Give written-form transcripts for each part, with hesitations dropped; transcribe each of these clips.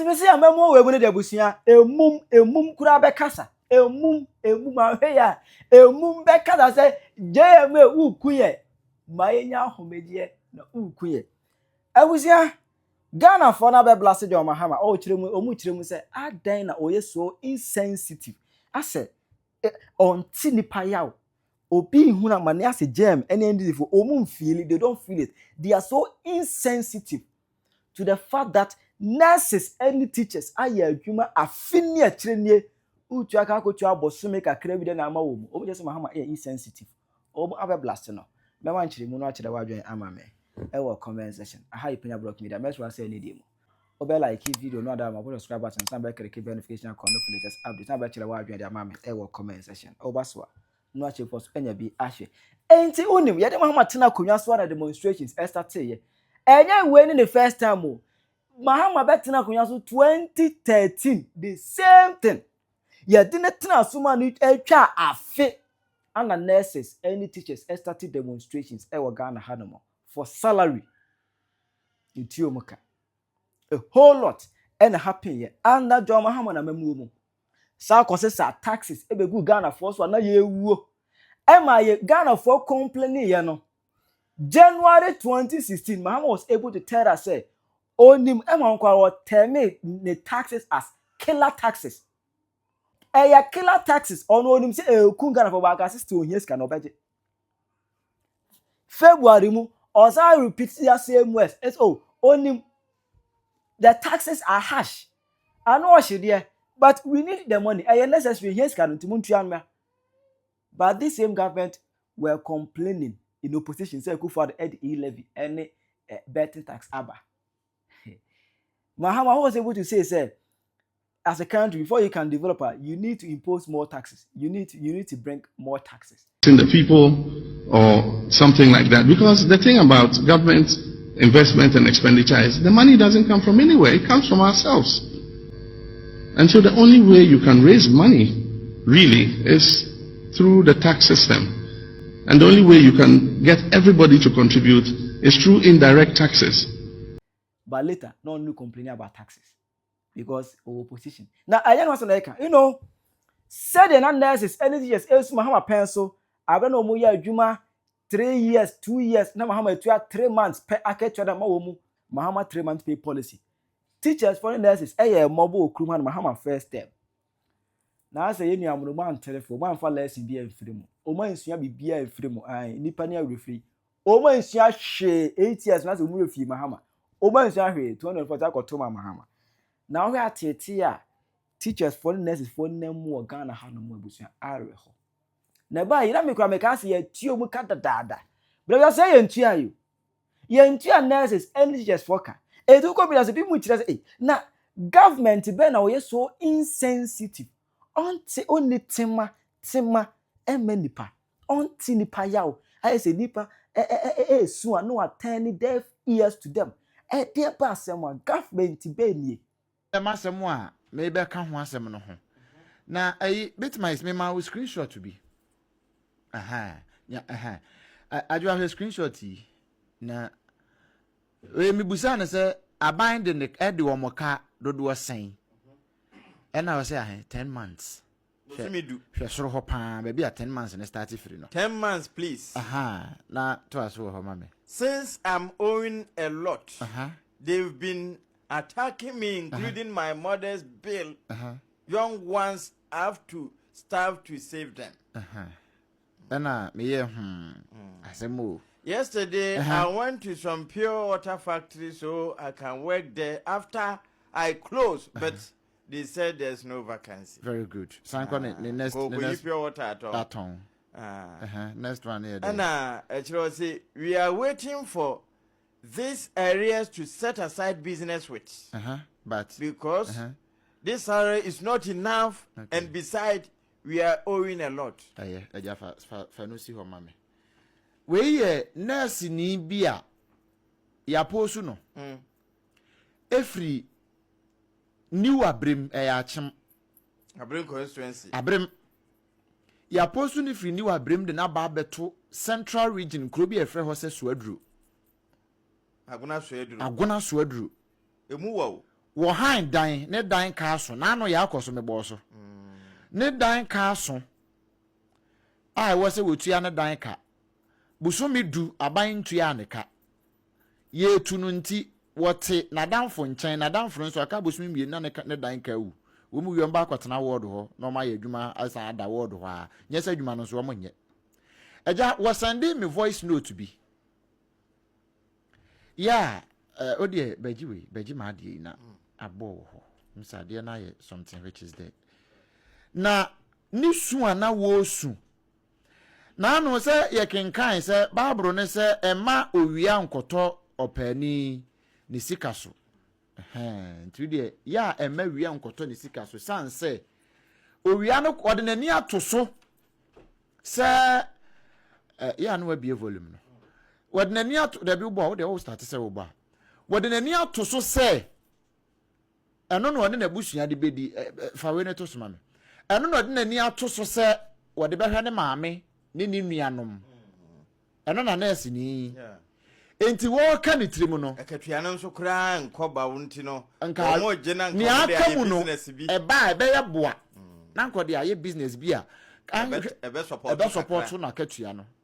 me say amemo we mu ne de busia emum kura be kasa emum ahwe ya emum be kasa say jm ukuye mayenya homedie na ukuye abusia Ghana for na be blast John Mahama o chiremu say adan na oye so insensitive ase onti nipa yaw obi hu na mane ase jam any ndifo omum feel it, they don't feel it. They are so insensitive to the fact that nurses and teachers are adwuma afini a chirenie utu aka akotu abosome kakra bi de na ama wo mu obi just Mahama insensitive obi abe blast no me wan chiremu no akire wadwen ama me e comment section aha Penyah block media me so say ni di mu obi like video no ada ma subscribe button san be kere notification icon no for latest update san be chire wadwen de ama me e comment section obaso no ache for Penyah bi ahwe enti unim ye de Mahama tena konwa so na demonstrations start ye enye we ni the first time o Mahama betena konwa so 2013 the same thing ye de ne tena so ma no atwa afe ana nurses any teachers started demonstrations e wo Ghana hanomo for salary into omuka a whole lot and happen here under John Mahama na mamu sa consesa taxes e be gu Ghana for so na ye wuo e ma ye Ghana for complaining ye no January 2016 Mahama was able to tell us say onim e ma nkwa term the taxes as killer taxes ya killer taxes ono onim say ku Ghana for baga 60 ohia ska no beje February mu osa repeat the same words it's onim the taxes are harsh I know what she there but we need the money necessary here ska no timuntua but this same government were complaining in opposition say for the levy any betting tax aba Mahama was able to say as a country before you can develop you need to impose more taxes you need to bring more taxes in the people or something like that, because the thing about government investment and expenditure is the money doesn't come from anywhere, it comes from ourselves. And so the only way you can raise money really is through the tax system, and the only way you can get everybody to contribute is through indirect taxes. But later no one complaining about taxes because of opposition. Now I was like, said the nurses any years else Mahama pencil I don't know moya adwuma 3 years 2 years na Mahama 3 months per aketwa da mawo Mahama 3 months pay policy teachers foreign nurses mobo okruma na Mahama first term na say yenu amuno man telephone man fa lesson bi amfiri mu o man sua bibia amfiri mu ai nipa ne awrefri o man sua hwe 8 years na say mu refi Mahama o man sua hwe 240 akotoma Mahama na we atete a teachers foreign nurses for nemu Ghana hanomo abusua areho na ba yi na mekura meka se ye tuo mu ka dadada but you say ye ntua you ye ntua nurses and teachers for ka edu ko bi na se bi mu kire say na government be na we so insensitive onti oni tema emenipa onti nipa yawo I say nipa su no attend deaf ears to them dear ba asem government be nie e masem a me be ka ho asem no ho na bit my me ma screenshot to be I do have a screenshot na we mi busa na say aban de ne ede wo moka dodo sen and I was say 10 months me do soro ho pa be 10 months na start free no 10 months please na to aso ho mama since I'm owing a lot they've been attacking me including my mother's bill young ones have to starve to save them yesterday I went to some pure water factory so I can work there after I closed but they said there's no vacancy. Very good. Next pure water at all. Next one here. And actually say we are waiting for these areas to set aside business with. But because this area is not enough and besides we are owing a lot. We nurse ni bia ya posu no. Every new abrim achim. Abrim constituency. Abrim. Ya posu ni free new abrim de na ba beto central region krobi efre ho se Suadru. Agona Suadru. Agona Suadru. Emu wo. wo han dan ne dan ka so na no ya akoso me bo so ne dan ka so ai wo se wotua ne dan ka busumi du aban tua ne ka ye tunu nti wote nadamfo nchen nadamfo nso aka busumi mie na ne dan ka wu wo mu yomba akotena ward ho no ma ye adwuma asa ada ward ho a nyesa adwuma no so wo monye eja wo send me voice note bi ya odie beji ma de na abo ho msade na ye something which is there na ni su ana wo su na anu se ye kenkan se bible ne se ema owia nkoto opani ni sika so nti de ya ema wia nkoto ni sika so san se owia no ode nani ato so se ya no abie volume no ode nani ato da bi bo de wo start se wo ba ode nani ato so se eno no ode na busua de bedi fa we ne to so ma me eno no ode nani ato so se wode behwe ne maame ne ni nuanom eno na nurse ni enti wo ka ni tirimu no akatua no nso kra nkoba wonti no mo gena ni aka mu no e ba ye boa na nkode aye business bi a ebe support na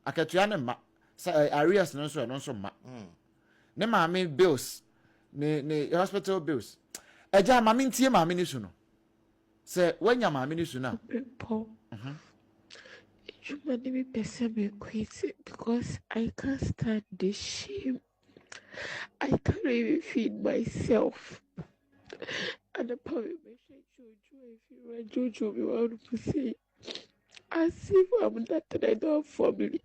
akatua ne ma areas no nso ma ne maame bills ne hospital bills eja maame ntie maame ni su no se wanya maame ni su na You might be me quit because I can't stand the shame. I can't even feed myself. And the power mentioned Jojo, if you were Jojo, we want to say, as if I'm not that I don't have family.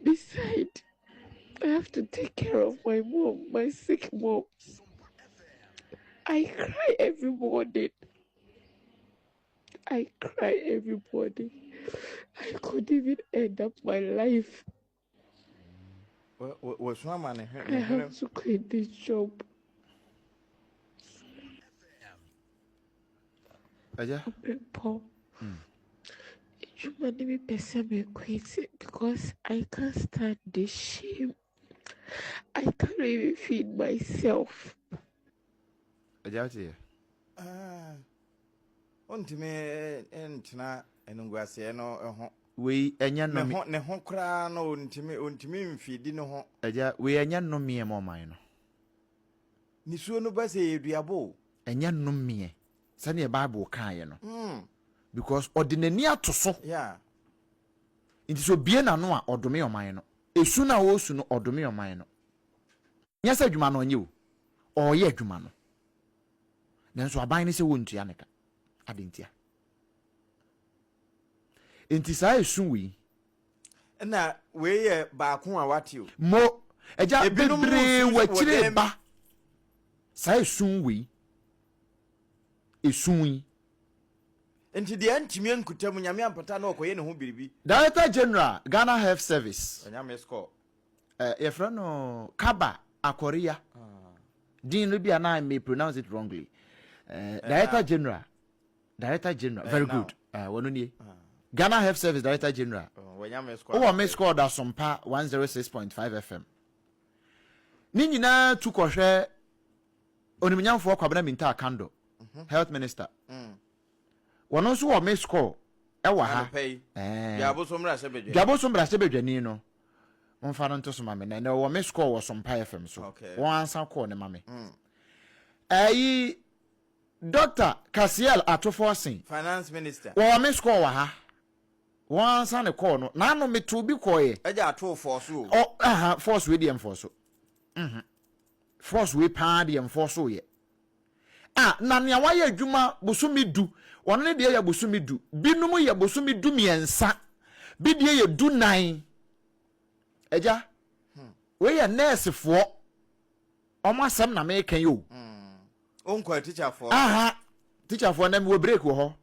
Besides, I have to take care of my mom, my sick mom. I cry every morning. I cry every morning. I could even end up my life. What's wrong, man? I have to quit this job. Paul, you might be me quit because I can't stand the shame. I can't even feed myself. Ontime entina enungwase no ho we enya no ne ho kra no ontime mfidi no ho aja we enya no mie mo man no nisuo no ba se eduabo enya no mie sane bible kan ye no because ordinary atoso yeah nti so bie na no a odome oman no esu na wo su no odome oman no nyasa adwuma no onye o ye adwuma no nanso aban ne se wontua neka adentia enti sa esu wi na we ye ba ko a watio mo eja bebre wachire ba sa esu wi esu wi enti de antimi nkutam nyame ampata na okoye ne ho biribi Director General Ghana Health Service nyame score your friend no Kaba Akoria din bia na may pronounce it wrongly Director General very good wonuni Ghana Health Service Director General nyame score o me score da sompa 106.5 FM ni nyina tukohwe onimnyamfo kwabena minta kando health minister wono so wo me score e wa ha biabo somra sebedwani no onfa no nto so mame na wo me score wo sompa FM so won ansa call ne mame ayi Dr. Kasiel Ato Forson finance minister wo me score wa ha won ansa ne call no na no me to bi koye eja Ato Forson force we dem force force we pa dem force ye na nea waye adwuma bosumi du wono ne de ya bosumi du binum ya bosumi du miensa bi de ya du nan eja we ya nurse fo omo asem na me kan yo onko teacher for na me break wo ho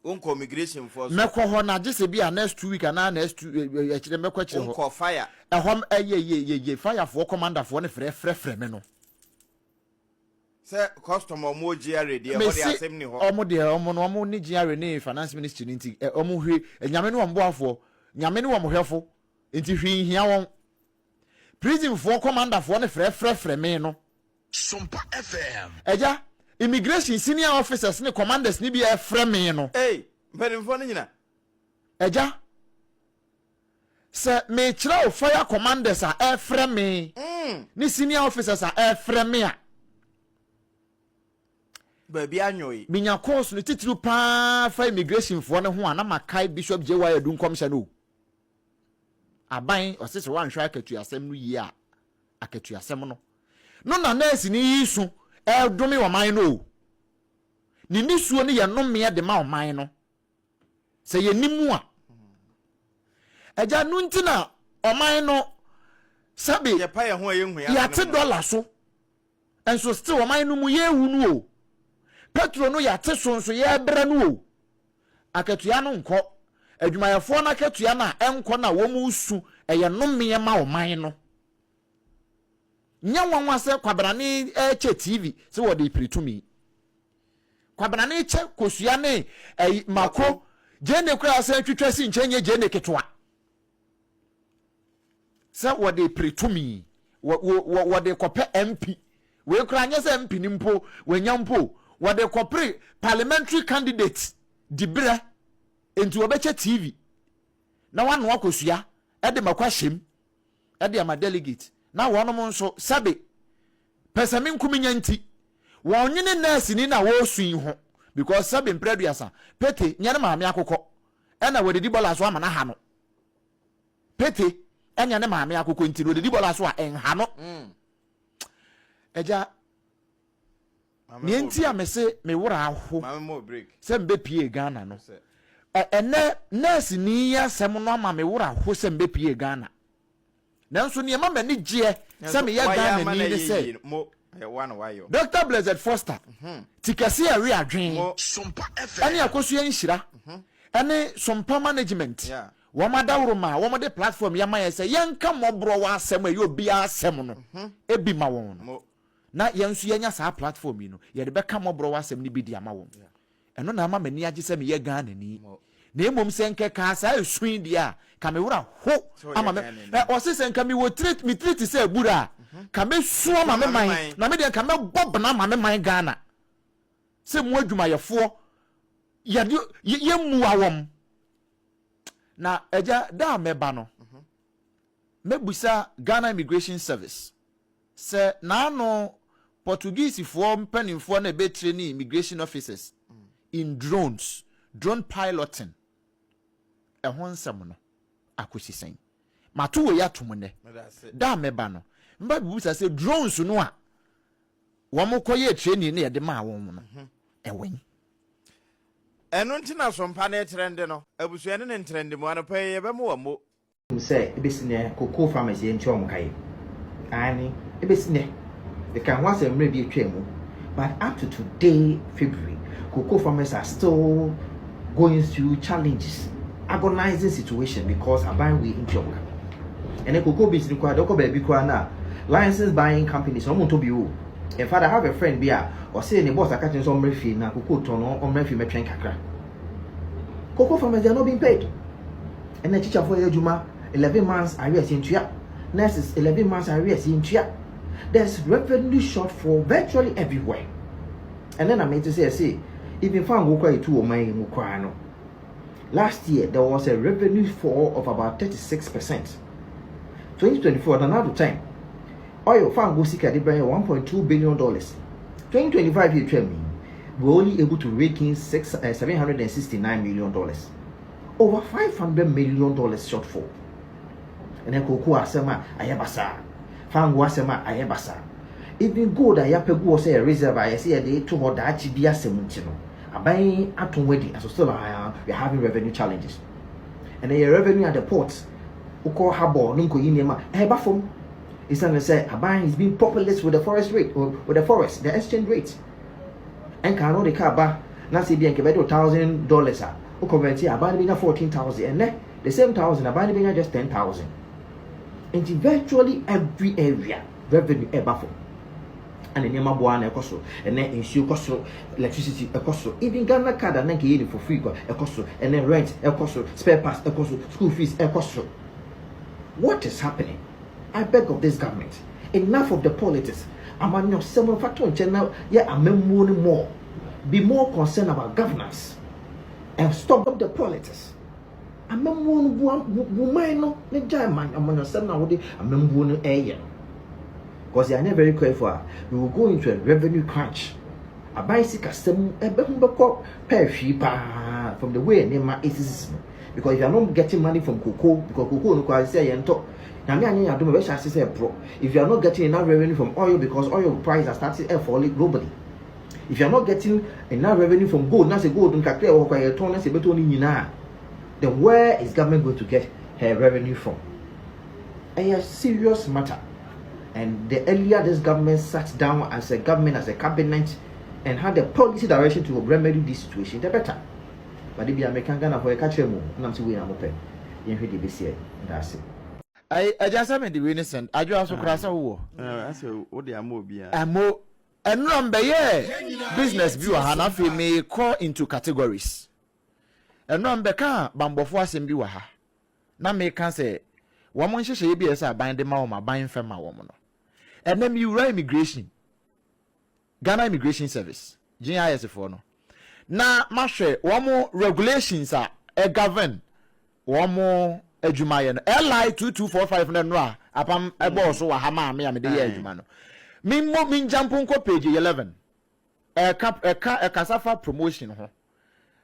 onko immigration for me ko ho na gese bi a next 2 week na next akire me ko akire ho onko fire ehom ye fire for commander for ne frɛ me no se customer mo GRA de ho de asem ni ho omo de omo no omo ni GRA ni finance ministry nti omo hwe nyame no omboafo nyame no omhwefo nti hwe hia won prison for commander for ne frɛ me no Sumpa FM. Eja immigration senior officers ne commanders ni bi e frɛ me no Hey, mpanyimfo no nyina. Eja se me kyerɛ fire commanders a e frɛ me ni senior officers a e frɛ me a Baby anyoyi. minya course no titiru pa fa immigration for ne ho ana makai Bishop JY Adum commission no aban osese wan hwa akatuasem no yi a akatuasem no na nurse ni yisu e domi wo man no ni nisuo ne ye no me de ma wo man no se ye nimu a eja nu ntina o man no sabe Ye pa ye ho ye hu ya $10 so enso still wo man no mu ye hu no o petro no ya te so ye bra no o akatua no nko adwumayefo na akatua na enko na wo mu su eye no me ma wo man no nya wanwa se kwabrane che TV se wo de pretumi kwabrane che kosua ne mako je ne kura se twetwa si nchenye je ne ketwa se wo de pretumi wo de kope MP we kura nya se MP ni mpo we nya mpo wo de kopre parliamentary candidate dibre enti wo beche TV na wano akosua e de makwa hjem e de ama delegate na wonom nso sabe pesami nkumi nyanti wonyene nurse ni na wo suin ho because sabe mpreduasa pete nyane maame akokɔ ɛna wɔde di bola so ama na ha no pete enya ne maame akokɔ nti wɔde di bola so a enha no eja nienti amese me wora aho Mama mo break. se mbe pie Ghana no ene nurse ni ya sem no ama me wora aho se mbe pie Ghana nanso ne ma ni gye se me ya Ghana ni se mo one wayo. Dr. Blessed Foster tikasi ari adwen Sumpa FM. ani akoso ya nhira ani sompa management Yeah. womadawro ma womade platform ya maye se yenka mobro wa asem ayo bia asem no ebi ma won no Mo na yensu yenya sa platform yi no ye de beka mobro wa asem ni bi di ama won eno na ama mani age se me ye Ghana ni na emom se nke ka sa esuin dia ka me wura ho ama me o se nka me wo treat me treat se abura ka me su ama me man na me de ka me bob na ama me man Ghana se mu adwumayefo ye mu awom na eja da meba no mebusa Ghana Immigration Service se na no Portuguese for mpanimfo na be training immigration officers in drone piloting ehon nsem no akosisen mato we yatom ne da meba no mba bibusa se drones no a wo mokoye training na ye de ma won no ewen eno ntina sompa na trend no abusuane ne trend mu ano pay ye be mo mo say ebesine cocoa farmers ye nchom kai ani ebesine they can once a maybe twemu but up to today February cocoa farmers are still going through challenges agonizing situation because aban we nchom and the cocoa business kwa doko baby kwa na license buying companies no to be o in fact I have a friend bia or say the boss akatchen so mrefi na cocoa tono o mrefi metwen kakra cocoa farmers are not being paid and the teacher for ejuma 11 months arrears in tuya nurses 11 months arrears in tuya there's revenue shortfall virtually everywhere and then I meant to say even found go quite to my mukwano last year there was a revenue fall of about 36%. 2024 another time oil found go seek at the $1.2 billion. 2025 year trend we're only able to rake in $769 million, over $500 million shortfall. And then cocoa asema ayabasa found wasema ayabasa even gold ayapegu say a reserve I say a day to what that be a semutino abai aton wedi as still we're having revenue challenges and then your revenue at the ports uko harbor nunko yinema ebafom is and say abai is being populous with the forest rate or with the forest the exchange rate and can no the car ba na say bien kebedo $1,000 ah o convert abai be na 14,000 and the same 1,000 abai be na just 10,000 and virtually every area revenue ebafom and the Nema Buana Ecoso, and then ensure coso, electricity Ecoso, even Ghana card and then get for free Ecoso, and then rent Ecoso, spare parts Ecoso, school fees Ecoso. What is happening? I beg of this government, enough of the politics. I'm on your 7 factor channel. Yeah, I'm more. Be more concerned about governance and stop the politics. I'm woman no the German. I'm on your 7 already. I'm area because they are not very careful. We will go into a revenue crunch. A bicycle system from the way Nema is because if you are not getting money from cocoa, because cocoa no quite say and talk. If you are not getting enough revenue from oil because oil prices are starting to fall globally. If you are not getting enough revenue from gold, now say gold then where is government going to get her revenue from? A serious matter. And the earlier this government sat down as a government, as a cabinet, and had a policy direction to remedy this situation, the better. But if you are making Ghana for a catcher move, and I'm saying I'm open. You hear the BCA, that's it. I just am in the innocent. I just cross a war. I say, what they are more beer. And more. And number business viewer Hanafi may call into categories. And number can Bambo Forson be waha. Now may can say, woman should be as I bind the mama buying from my woman. And then you write immigration. Ghana Immigration Service, GIS for no. Now, Mashe, one more regulations are a govern, one more Ejumayan, LI 2245 Nra, upon a boss or Hama, me, I'm the Ejumano. Min Jampunko page 11. A Casafa promotion.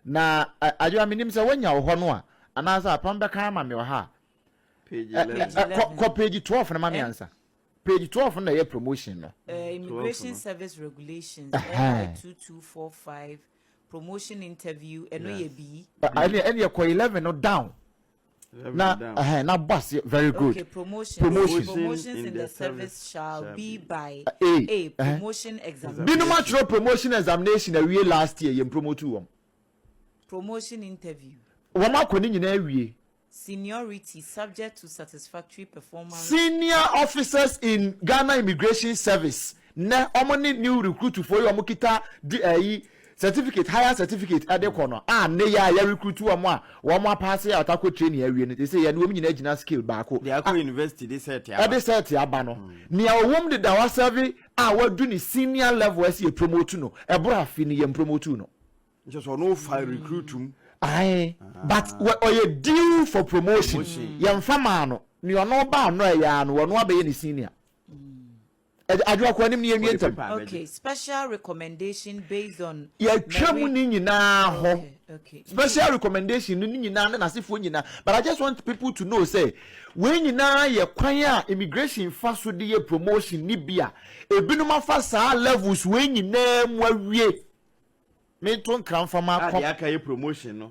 Now, I do a minimum say when you're Honua, and as a Pamba Kama, your ha. Page 11. Page 12 and my answer. Page 12 on the promotion. Immigration Service Regulations, 2245, promotion interview, and I need 11 or down. Now, boss, very good. Okay, promotions in the service shall be by a promotion examination. Did not much promotion examination a real last year in promote to promotion interview. One more in every Seniority subject to satisfactory performance. Senior officers in Ghana Immigration Service. Na omoni new recruit for you amukita certificate, higher certificate at the corner. Ne ya recruit to one pass ya atako training area. They say ya no nyina gina skill back. They are going university they said ya. They said ya bano. Ni a wom de dawa survey we do ni senior level as you promote no. E bra fi ni ye promote no. Just no file recruit him. Aye, but or you due for promotion. Young famano, you are no bound, no, yan, one will be any senior. I do okay, special recommendation based on okay. Special recommendation, but I just want people to know, say, when you now acquire immigration fast with the promotion, Nibia, a binuma fast levels when you name where we. Me ton come from my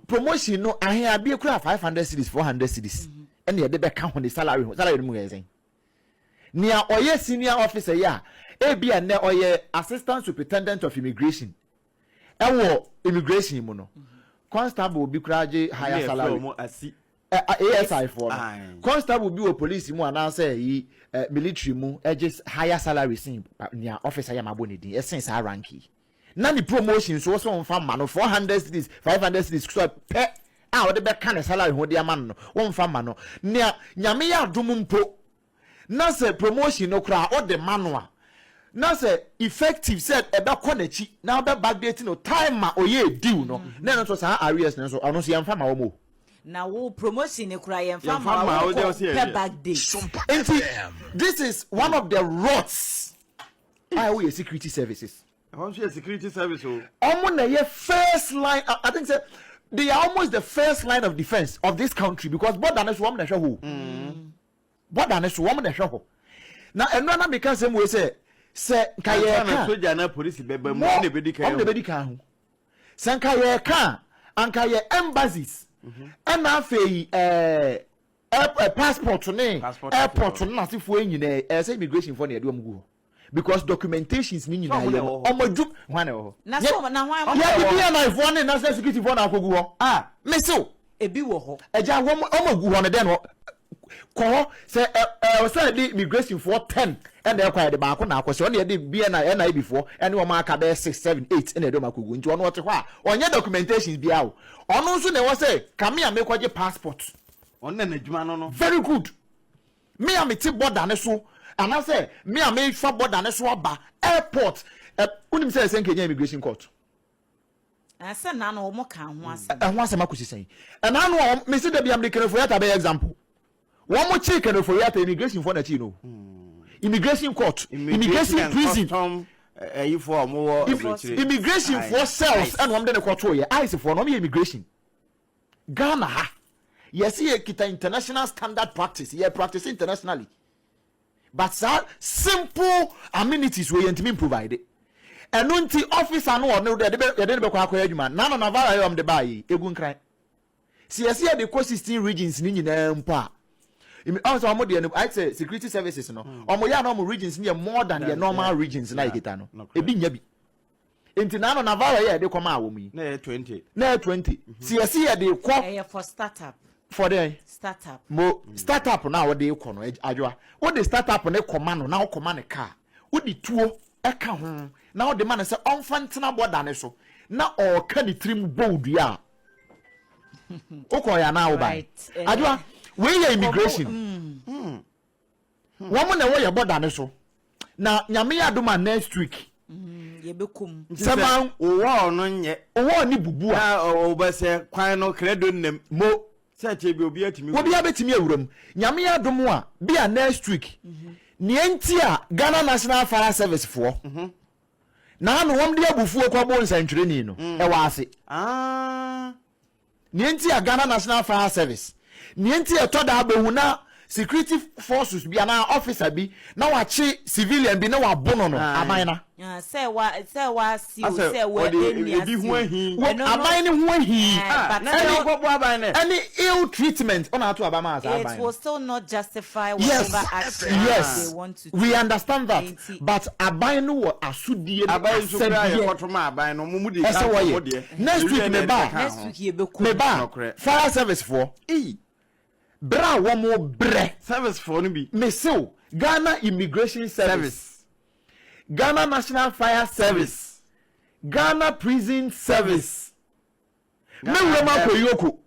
promotion no I hear be 500 cities 400 cities and they be count on the salary mu yazin near oye senior officer ya e be na oye assistant superintendent of immigration immigration mu no constable bi kuraje higher salary ASI for constable bi police mu ananse military mu higher salary sin near officer ya maboni din essence ranking. Nani promotion so on farm man 400 cities 500 cities so pe the be kan salary ho de man no won farm man no nia nyame ya dum mpo na say promotion no kra o de manual na say effective said e be konachi na be backdate no time ma oye due no na no so sa areas no so ono so yam farm ma wo na wo promotion e kra yam farm ma wo pe backdate. This is one of the rots I owe security services. Security service. First line. I think they are almost the first line of defense of this country because what than woman the show. What than woman the show. Now and none because some way say kaya soldier na police bebe mo ne bedika ho. Sankaya kan ankaya embassies. And afei passport ne airport na sifo nyina say immigration for na edom gu. Because documentations ni nyina ye omoju hwane ho na so na hwan ya bi na ifo ne national security for na akogu ho me so ebi wo ho eja wo omogu ho ne den ho ko say say the immigration for 10 and they acquire the back na akwose on the bi na before and wo ma aka be 6 7 8 and they do makogu nti ono ote ho a onye documentations bia wo ono nso ne wo say come here make kwaje passport on na adwuma no very good Me am ti border ne so and I say me am me fa border ne so aba airport unim say Kenya immigration court. I said no mo kan ho asem. Ho asem akosi sen. And I know me say dey am dey kere for yata be example. One more check and for yata immigration for na chi no. Immigration court, immigration prison. For more immigration for cells and one dey control here. I say for no immigration. Ghana ha. Yes, here kita international standard practice. Yeah, practice internationally. But sir, simple amenities we yentimi provide. And unti officer no no dey be kwa adwuma. Na no Navarra yom de buy egun kran. See yes here the 16 regions ni nyina mpa. Also omo de I say security services no. Omo ya no regions ni more than the normal regions na ikita no. Ebi nya bi. Enti na no Navarra here dey come awo mu. Na 20. Na 20. See yes here dey kwa for startup. For the startup. Startup now what they kono adwa. What the startup ne command now command car. What the tuo eka ho. Now the man say onfantena border ne so. Na o ka ni trim bold ya. Okoya na oba. Adwa we ya immigration. Woman na we ya border ne so. Na nyame ya doma next week. Ye bekum. Sama owo no nye. Owo ni bubu a. Na obese kwan no credo nem. Mo Seche bi obi atimi. Obi abetimi awuram. Nyame ya dom a bia next week. Nienti a Ghana National Fire Service for. Na no wom de abufuo kwa bo nsantwere ni no. E wa ase. Nienti a Ghana National Fire Service. Nienti a toda abehu na security forces bi na officer bi na wachi civilian bi na wabono no aban na. Say wa si o say we ebi hu ahi. Aban ni hu ahi. Any ill treatment on ato abama as aban. It will still not justify whatever action they want to do. We understand that. But aban no asudie aban so bra ye kotoma aban no mumu de ka next week me ye beku. Fire service for bra womo bre service for no bi me so Ghana Immigration Service, Ghana National Fire Service, Ghana Prison Service. Me wema ko yoko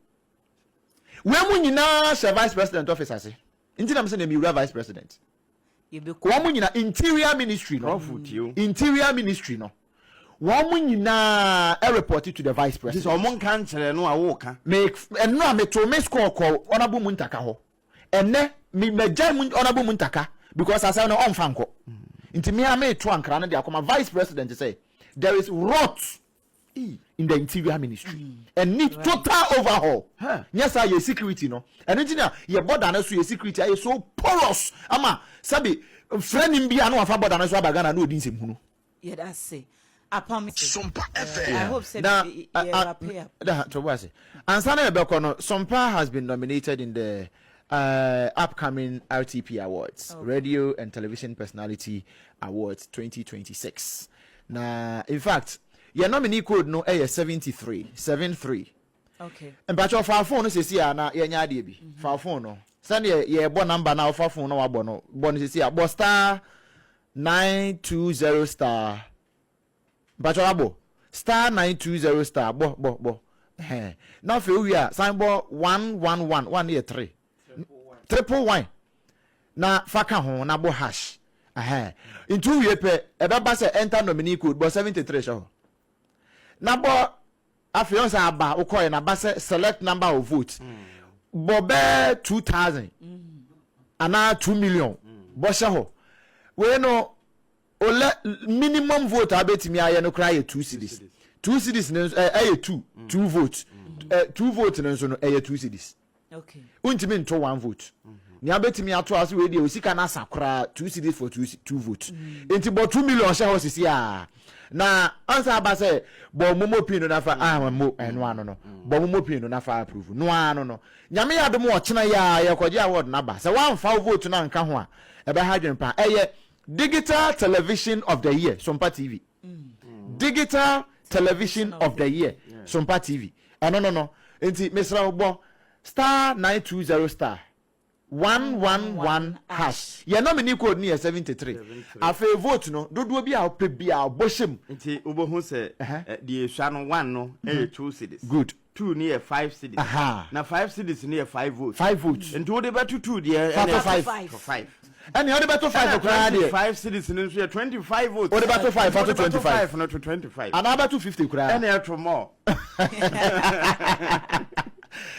we mu nyina se vice president office ase nti na me se na mi wura vice president ye beku wo mu nyina interior ministry no interior ministry no wo mu nyina report to the vice president. This omon kan kire no awo ka me eno a me to me score call honorable Muntaka ho enne me megya honorable Muntaka because I say no on fanko nti me am to ankra no de akoma vice president say there is rot in the interior ministry and need total overhaul. Yes, I your security no and engineer your border na so your security is so porous ama sabi friend him bia no afa border na so abagana no odin sem hunu. Yeah, that's say upon Sumpa FM. I hope say that to was it Ansana Bekono Sumpa has been nominated in the upcoming RTP Awards, Radio and Television Personality Awards 2026. Now, in fact, your nominee code no 73. Okay. And but your phone says here na your nyadi bi. Phone no. Send your bon number now for phone no abono. Bon says here bo star 920 star. But your abo star 920 star bo. Now for we are sign bo 111 1 year 3. 111. Na faka ho na bo hash. In 2 year pe ebeba say enter nominee code bo 73 show. Na bo afion sa aba ukoye na ba say select number of votes. Bo be 2000. Ana 2 million. Bo sha ho. We no ole minimum vote abetimi aye no cry 2 cedis. 2 cedis no 2 votes. 2 votes no so no 2 cedis. Okay. Untimi nto 1 vote. Ni abetimi ato ase we dey osika na sakra 2 cedis for 2 votes. Enti bo 2 million sha ho sisi a. Na answer aba say bo momo pin no na fa mo eno ano no. Bo momo pin no na fa approve. No ano no. Nyame yadom o chena ya yekoje award na ba. Say 1 fa vote na nka ho a ebe ha dwen pa. Digital Television of the Year, Sumpa TV. Digital Television of the Year, Sumpa TV. No. Enti Mr. Obo star 920 star 111 hash. Your nominee code near 73. Afa vote no dodo bi a ope bi a oboshem. Enti obo hu say the Shano 1 no 2 cedis. Good. 2 near 5 cities. Now 5 cities near 5 votes. 5 votes. And to the better 2 dear. 5. And the other battle 5 crowd. 5 cities in 25 votes. Or the battle 5 for 25. Not to 25. Another 250 crowd. And there more.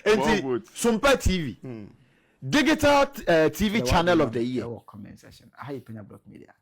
Sumpa TV. Digital TV channel of the year. Comment section. I Penyah Block Media.